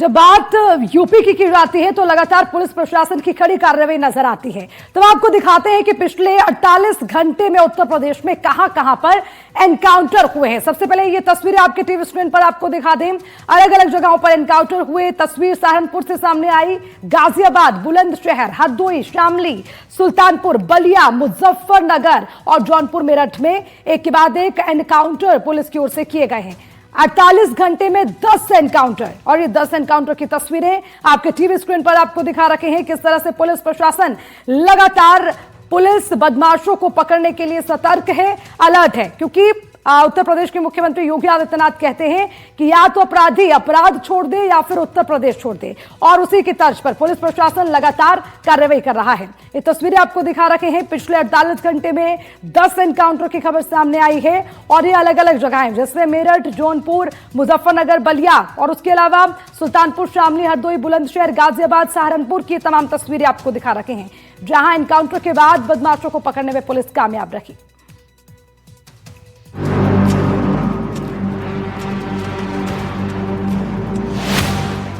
जब बात यूपी की जाती है तो लगातार पुलिस प्रशासन की कड़ी कार्रवाई नजर आती है। तो आपको दिखाते हैं कि पिछले 48 घंटे में उत्तर प्रदेश में कहां पर एनकाउंटर हुए हैं। सबसे पहले ये तस्वीरें आपके टीवी स्क्रीन पर आपको दिखा दें। अलग अलग जगहों पर एनकाउंटर हुए। तस्वीर सहारनपुर से सामने आई। गाजियाबाद, बुलंदशहर, हरदोई, शामली, सुल्तानपुर, बलिया, मुजफ्फरनगर और जौनपुर मेरठ में एक के बाद एक एनकाउंटर पुलिस की ओर से किए गए हैं। 48 घंटे में 10 एनकाउंटर, और ये 10 एनकाउंटर की तस्वीरें आपके टीवी स्क्रीन पर आपको दिखा रखे हैं। किस तरह से पुलिस प्रशासन लगातार पुलिस बदमाशों को पकड़ने के लिए सतर्क है, अलर्ट है, क्योंकि उत्तर प्रदेश के मुख्यमंत्री योगी आदित्यनाथ कहते हैं कि या तो अपराधी अपराध छोड़ दे या फिर उत्तर प्रदेश छोड़ दे, और उसी की तर्ज पर पुलिस प्रशासन लगातार कार्रवाई कर रहा है। ये तस्वीरें आपको दिखा रखे हैं। पिछले 48 घंटे में 10 एनकाउंटर की खबर सामने आई है, और ये अलग अलग जगह हैं, जैसे मेरठ, जौनपुर, मुजफ्फरनगर, बलिया, और उसके अलावा सुल्तानपुर, शामली, हरदोई, बुलंदशहर, गाजियाबाद, सहारनपुर की तमाम तस्वीरें आपको दिखा रखे हैं, जहां एनकाउंटर के बाद बदमाशों को पकड़ने में पुलिस कामयाब रही।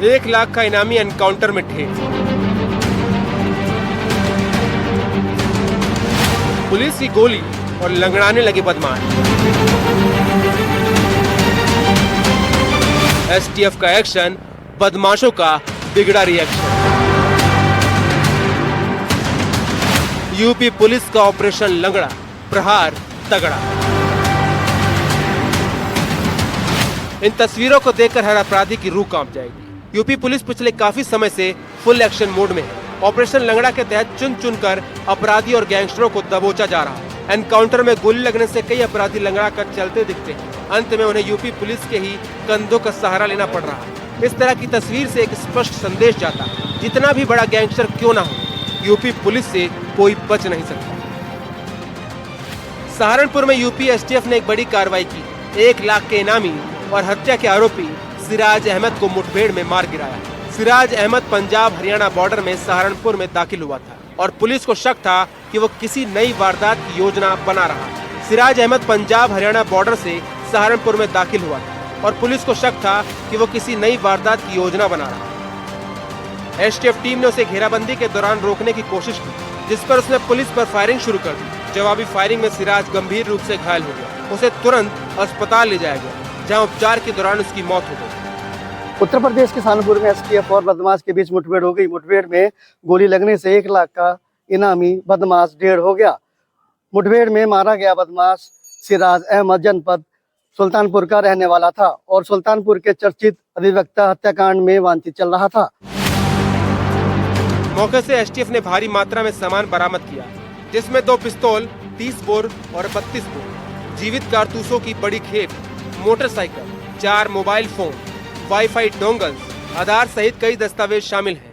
एक लाख का इनामी एनकाउंटर में ढेर। पुलिस की गोली और लंगड़ाने लगे बदमाश। एसटीएफ का एक्शन, बदमाशों का बिगड़ा रिएक्शन। यूपी पुलिस का ऑपरेशन लंगड़ा, प्रहार तगड़ा। इन तस्वीरों को देखकर हर अपराधी की रूह कांप जाएगी। यूपी पुलिस पिछले काफी समय से फुल एक्शन मोड में है। ऑपरेशन लंगड़ा के तहत चुन चुनकर अपराधी और गैंगस्टरों को दबोचा जा रहा है। एनकाउंटर में गोली लगने से कई अपराधी लंगड़ा कर चलते दिखते हैं। अंत में उन्हें यूपी पुलिस के ही कंधों का सहारा लेना पड़ रहा है। इस तरह की तस्वीर से एक स्पष्ट संदेश जाता है, जितना भी बड़ा गैंगस्टर क्यों ना हो, यूपी पुलिस से कोई बच नहीं सकता। सहारनपुर में यूपी एसटीएफ ने एक बड़ी कार्रवाई की। 1 लाख के इनामी और हत्या के आरोपी सिराज अहमद को मुठभेड़ में मार गिराया। सिराज अहमद पंजाब हरियाणा बॉर्डर में सहारनपुर में दाखिल हुआ था, और पुलिस को शक था कि वो किसी नई वारदात की योजना बना रहा है। सिराज अहमद पंजाब हरियाणा बॉर्डर से सहारनपुर में दाखिल हुआ था, और पुलिस को शक था कि वो किसी नई वारदात की योजना बना रहा है। एसटीएफ टीम ने उसे घेराबंदी के दौरान रोकने की कोशिश की, जिस पर उसने पुलिस पर फायरिंग शुरू कर दी। जवाबी फायरिंग में सिराज गंभीर रूप से घायल हो गया। उसे तुरंत अस्पताल ले जाया गया, जहां उपचार के दौरान उसकी मौत हो गई। उत्तर प्रदेश के सहारनपुर में एसटीएफ और बदमाश के बीच मुठभेड़ हो गई। मुठभेड़ में गोली लगने से 1 लाख का इनामी बदमाश ढेर हो गया। मुठभेड़ में मारा गया बदमाश सिराज अहमद जनपद सुल्तानपुर का रहने वाला था, और सुल्तानपुर के चर्चित अधिवक्ता हत्याकांड में वांछित चल रहा था। मौके से एसटीएफ ने भारी मात्रा में सामान बरामद किया, जिसमें 2 पिस्तौल, 30 बोर और 32 बोर, जीवित कारतूसों की बड़ी खेप, motorcycle, 4 mobile phone, wifi dongles, Aadhaar सहित कई दस्तावेज शामिल हैं।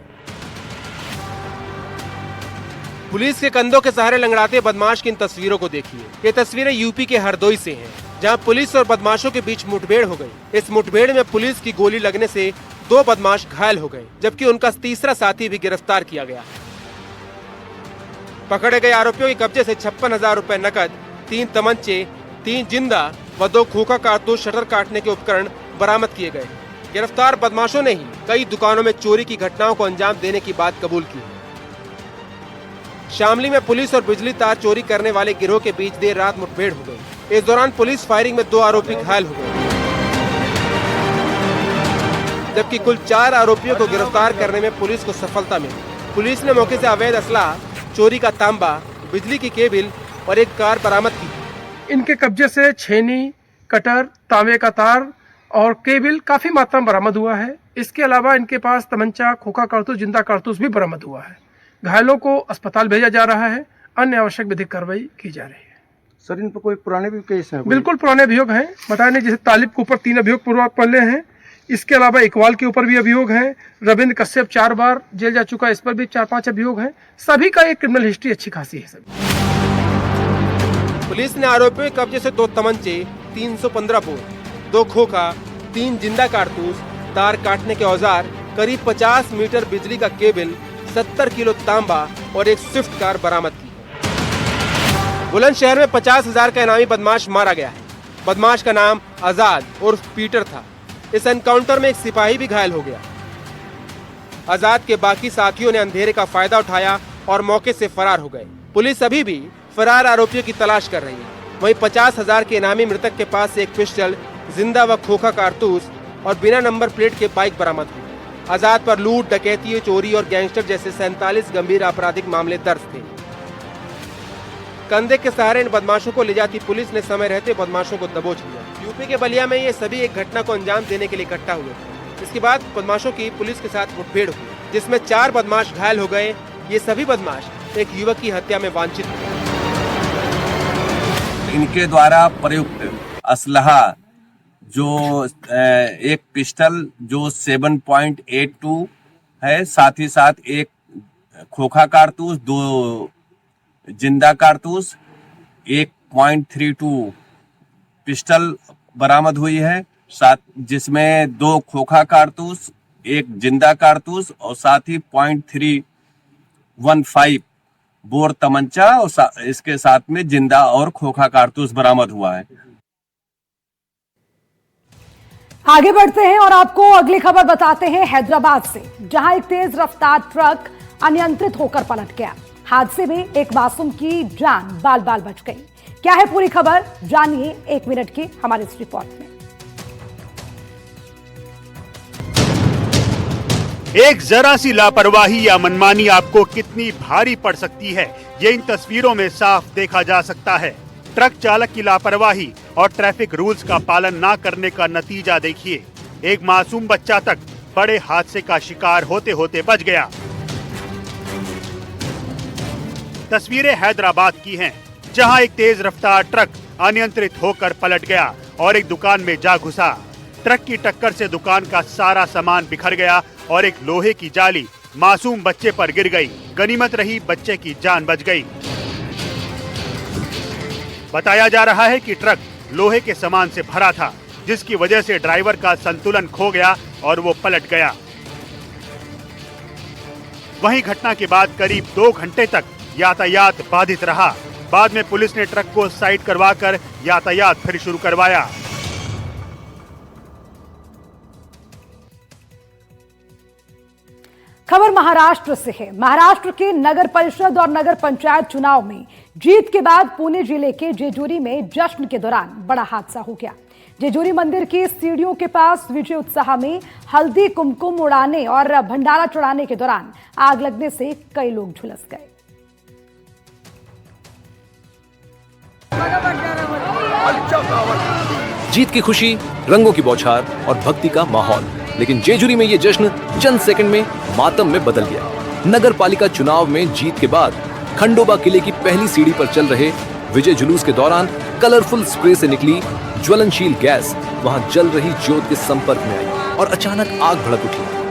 पुलिस के कंधों के सहारे लंगड़ाते बदमाश की इन तस्वीरों को देखिए। ये तस्वीरें यूपी के हरदोई से हैं, जहां पुलिस और बदमाशों के बीच मुठभेड़ हो गई। इस मुठभेड़ में पुलिस की गोली लगने से 2 बदमाश घायल हो गए, जबकि उनका तीसरा साथी भी गिरफ्तार किया गया। पकड़े गए आरोपियों के कब्जे से 56,000 रुपए नकद, 3 तमंचे, 3 जिंदा व 2 खोखा कारतूस, शटर काटने के उपकरण बरामद किए गए। गिरफ्तार बदमाशों ने ही कई दुकानों में चोरी की घटनाओं को अंजाम देने की बात कबूल की। शामली में पुलिस और बिजली तार चोरी करने वाले गिरोह के बीच देर रात मुठभेड़ हो गई। इस दौरान पुलिस फायरिंग में 2 आरोपी घायल हो गए, जबकि कुल 4 आरोपियों को गिरफ्तार करने में पुलिस को सफलता मिली। पुलिस ने मौके से अवैध असला, चोरी का तांबा, बिजली की केबल और एक कार बरामद की। इनके कब्जे से छेनी, कटर, तांबे का तार और केबल काफी मात्रा में बरामद हुआ है। इसके अलावा इनके पास तमंचा, खोखा कारतूस, जिंदा कारतूस भी बरामद हुआ है। घायलों को अस्पताल भेजा जा रहा है। अन्य आवश्यक विधिक कार्रवाई की जा रही है। सर, इन पर कोई पुराने भी केस हैं? बिल्कुल पुराने अभियोग हैं। बताने जैसे तालिब के ऊपर 3 अभियोग पूर्व पहले हैं। इसके अलावा इकबाल के ऊपर भी अभियोग है। रविंद्र कश्यप 4 बार जेल जा चुका है, इस पर भी 4-5 अभियोग हैं। सभी का एक क्रिमिनल हिस्ट्री अच्छी खासी है। सभी पुलिस ने आरोपियों के कब्जे से 2 तमंचे, 315 बोर, 2 खोखा, 3 जिंदा कारतूस, तार काटने के औजार, करीब 50 मीटर बिजली का केबल, 70 किलो तांबा और एक स्विफ्ट कार बरामद की। बुलंदशहर में 50,000 का इनामी बदमाश मारा गया है। बदमाश का नाम आजाद उर्फ पीटर था। इस एनकाउंटर में एक सिपाही भी घायल हो गया। आजाद के बाकी साथियों ने अंधेरे का फायदा उठाया और मौके से फरार हो गए। पुलिस अभी भी फरार आरोपियों की तलाश कर रही है। वहीं 50,000 के इनामी मृतक के पास से एक पिस्टल, जिंदा व खोखा कारतूस और बिना नंबर प्लेट के बाइक बरामद हुई। आजाद पर लूट, डकैती, चोरी और गैंगस्टर जैसे 47 गंभीर आपराधिक मामले दर्ज थे। कंधे के सहारे इन बदमाशों को ले जाती पुलिस ने समय रहते बदमाशों को दबोच लिया। यूपी के बलिया में ये सभी एक घटना को अंजाम देने के लिए इकट्ठा हुए थे। इसके बाद बदमाशों की पुलिस के साथ मुठभेड़ हुई, जिसमें 4 बदमाश घायल हो गए। ये सभी बदमाश एक युवक की हत्या में वांछित थे। इनके द्वारा प्रयुक्त असलहा जो एक पिस्टल जो 7.82 है, साथ ही साथ एक खोखा कारतूस, 2 जिंदा कारतूस, 1.32 पिस्टल बरामद हुई है, साथ जिसमें 2 खोखा कारतूस, 1 जिंदा कारतूस और साथ ही 0.315 बोर तमंचा और इसके साथ में जिंदा और खोखा कारतूस बरामद हुआ है। आगे बढ़ते हैं और आपको अगली खबर बताते हैं हैदराबाद से, जहां एक तेज रफ्तार ट्रक अनियंत्रित होकर पलट गया। हादसे में एक मासूम की जान बाल बाल बच गई। क्या है पूरी खबर, जानिए 1 मिनट की हमारी इस रिपोर्ट में। एक जरा सी लापरवाही या मनमानी आपको कितनी भारी पड़ सकती है, ये इन तस्वीरों में साफ देखा जा सकता है। ट्रक चालक की लापरवाही और ट्रैफिक रूल्स का पालन न करने का नतीजा देखिए। एक मासूम बच्चा तक बड़े हादसे का शिकार होते होते बच गया। तस्वीरें हैदराबाद की हैं, जहां एक तेज रफ्तार ट्रक अनियंत्रित होकर पलट गया और एक दुकान में जा घुसा। ट्रक की टक्कर से दुकान का सारा सामान बिखर गया और एक लोहे की जाली मासूम बच्चे पर गिर गई। गनीमत रही, बच्चे की जान बच गई। बताया जा रहा है कि ट्रक लोहे के सामान से भरा था, जिसकी वजह से ड्राइवर का संतुलन खो गया और वो पलट गया। वहीं घटना के बाद करीब 2 घंटे तक यातायात बाधित रहा। बाद में पुलिस ने ट्रक को साइड करवाकर यातायात फिर शुरू करवाया। खबर महाराष्ट्र से है। महाराष्ट्र के नगर परिषद और नगर पंचायत चुनाव में जीत के बाद पुणे जिले के जेजूरी में जश्न के दौरान बड़ा हादसा हो गया। जेजूरी मंदिर की सीढ़ियों के पास विजय उत्साह में हल्दी कुमकुम उड़ाने और भंडारा चढ़ाने के दौरान आग लगने से कई लोग झुलस गए। जीत की खुशी, रंगों की बौछार और भक्ति का माहौल, लेकिन जेजूरी में ये जश्न चंद सेकंड में मातम में बदल गया। नगर पालिका चुनाव में जीत के बाद खंडोबा किले की पहली सीढ़ी पर चल रहे विजय जुलूस के दौरान कलरफुल स्प्रे से निकली ज्वलनशील गैस वहां जल रही ज्योत के संपर्क में आई और अचानक आग भड़क उठी।